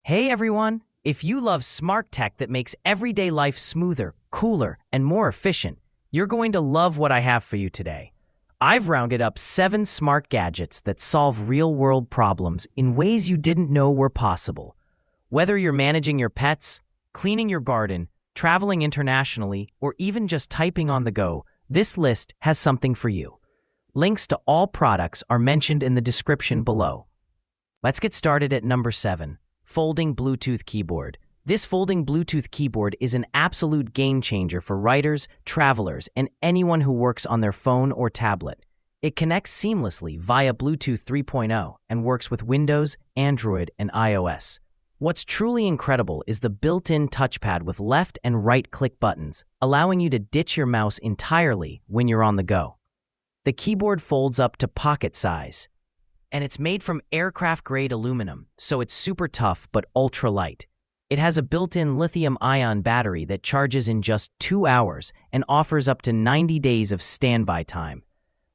Hey everyone! If you love smart tech that makes everyday life smoother, cooler, and more efficient, you're going to love what I have for you today. I've rounded up 7 smart gadgets that solve real-world problems in ways you didn't know were possible. Whether you're managing your pets, cleaning your garden, traveling internationally, or even just typing on the go, this list has something for you. Links to all products are mentioned in the description below. Let's get started at number 7. Folding Bluetooth Keyboard. This folding Bluetooth keyboard is an absolute game changer for writers, travelers, and anyone who works on their phone or tablet. It connects seamlessly via Bluetooth 3.0 and works with Windows, Android, and iOS. What's truly incredible is the built-in touchpad with left and right click buttons, allowing you to ditch your mouse entirely when you're on the go. The keyboard folds up to pocket size, and it's made from aircraft-grade aluminum, so it's super tough but ultra-light. It has a built-in lithium-ion battery that charges in just 2 hours and offers up to 90 days of standby time.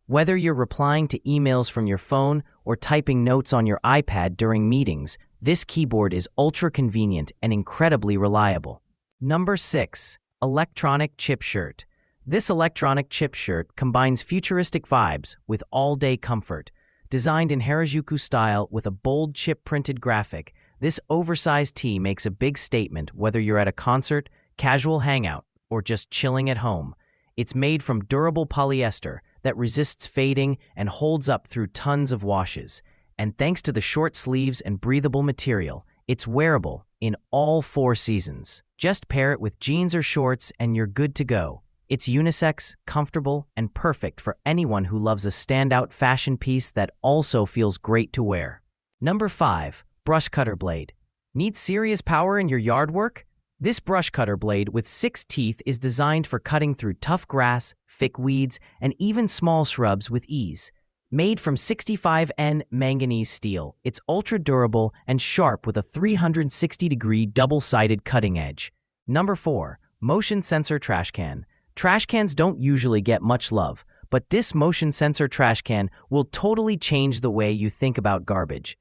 Whether you're replying to emails from your phone or typing notes on your iPad during meetings, this keyboard is ultra-convenient and incredibly reliable. Number 6. Electronic Chip Shirt. This electronic chip shirt combines futuristic vibes with all-day comfort. Designed in Harajuku style with a bold chip-printed graphic, this oversized tee makes a big statement whether you're at a concert, casual hangout, or just chilling at home. It's made from durable polyester that resists fading and holds up through tons of washes. And thanks to the short sleeves and breathable material, it's wearable in all 4 seasons. Just pair it with jeans or shorts and you're good to go. It's unisex, comfortable, and perfect for anyone who loves a standout fashion piece that also feels great to wear. Number 5. Brush Cutter Blade. Need serious power in your yard work? This brush cutter blade with 6 teeth is designed for cutting through tough grass, thick weeds, and even small shrubs with ease. Made from 65N manganese steel, it's ultra-durable and sharp with a 360-degree double-sided cutting edge. Number 4. Motion Sensor Trash Can. Trash cans don't usually get much love, but this motion sensor trash can will totally change the way you think about garbage.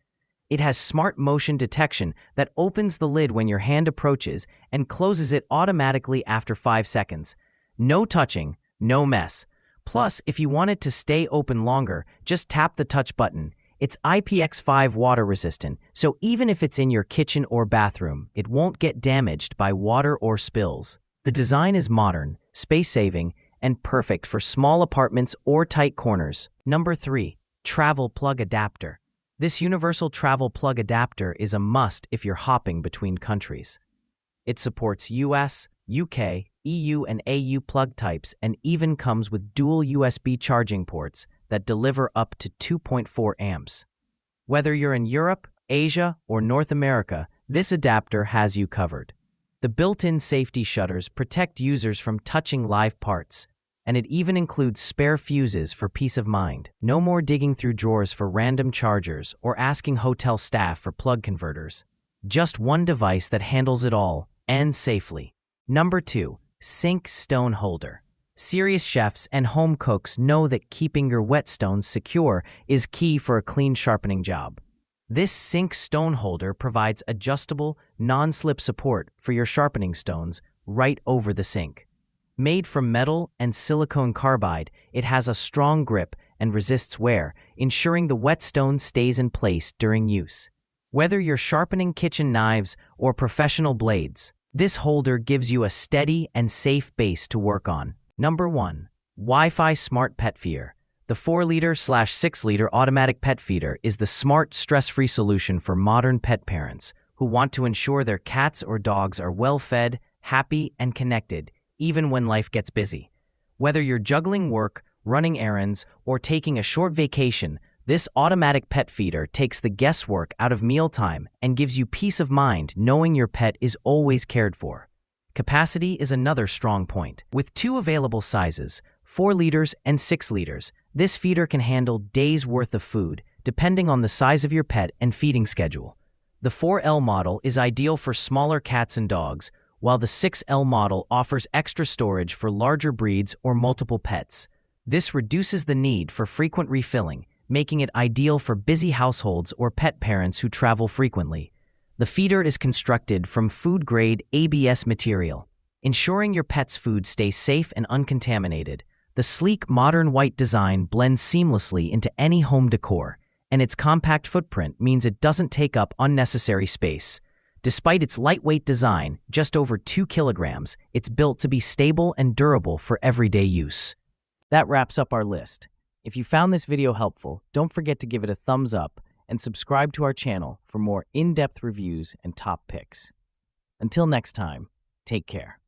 It has smart motion detection that opens the lid when your hand approaches and closes it automatically after 5 seconds. No touching, no mess. Plus, if you want it to stay open longer, just tap the touch button. It's IPX5 water resistant, so even if it's in your kitchen or bathroom, it won't get damaged by water or spills. The design is modern, space-saving, and perfect for small apartments or tight corners. Number 3. Travel Plug Adapter. This universal travel plug adapter is a must if you're hopping between countries. It supports US, UK, EU, and AU plug types and even comes with dual USB charging ports that deliver up to 2.4 amps. Whether you're in Europe, Asia, or North America, this adapter has you covered. The built-in safety shutters protect users from touching live parts, and it even includes spare fuses for peace of mind. No more digging through drawers for random chargers or asking hotel staff for plug converters. Just one device that handles it all, and safely. Number 2. Sink Stone Holder. Serious chefs and home cooks know that keeping your whetstones secure is key for a clean sharpening job. This sink stone holder provides adjustable, non-slip support for your sharpening stones right over the sink. Made from metal and silicone carbide, it has a strong grip and resists wear, ensuring the whetstone stays in place during use. Whether you're sharpening kitchen knives or professional blades, this holder gives you a steady and safe base to work on. Number 1. Wi-Fi Smart Pet Feeder. The 4-liter/6-liter automatic pet feeder is the smart, stress-free solution for modern pet parents who want to ensure their cats or dogs are well-fed, happy, and connected, even when life gets busy. Whether you're juggling work, running errands, or taking a short vacation, this automatic pet feeder takes the guesswork out of mealtime and gives you peace of mind knowing your pet is always cared for. Capacity is another strong point. With 2 available sizes, 4 liters and 6 liters, this feeder can handle days' worth of food, depending on the size of your pet and feeding schedule. The 4L model is ideal for smaller cats and dogs, while the 6L model offers extra storage for larger breeds or multiple pets. This reduces the need for frequent refilling, making it ideal for busy households or pet parents who travel frequently. The feeder is constructed from food-grade ABS material, ensuring your pet's food stays safe and uncontaminated. The sleek, modern white design blends seamlessly into any home decor, and its compact footprint means it doesn't take up unnecessary space. Despite its lightweight design, just over 2 kilograms, it's built to be stable and durable for everyday use. That wraps up our list. If you found this video helpful, don't forget to give it a thumbs up and subscribe to our channel for more in-depth reviews and top picks. Until next time, take care.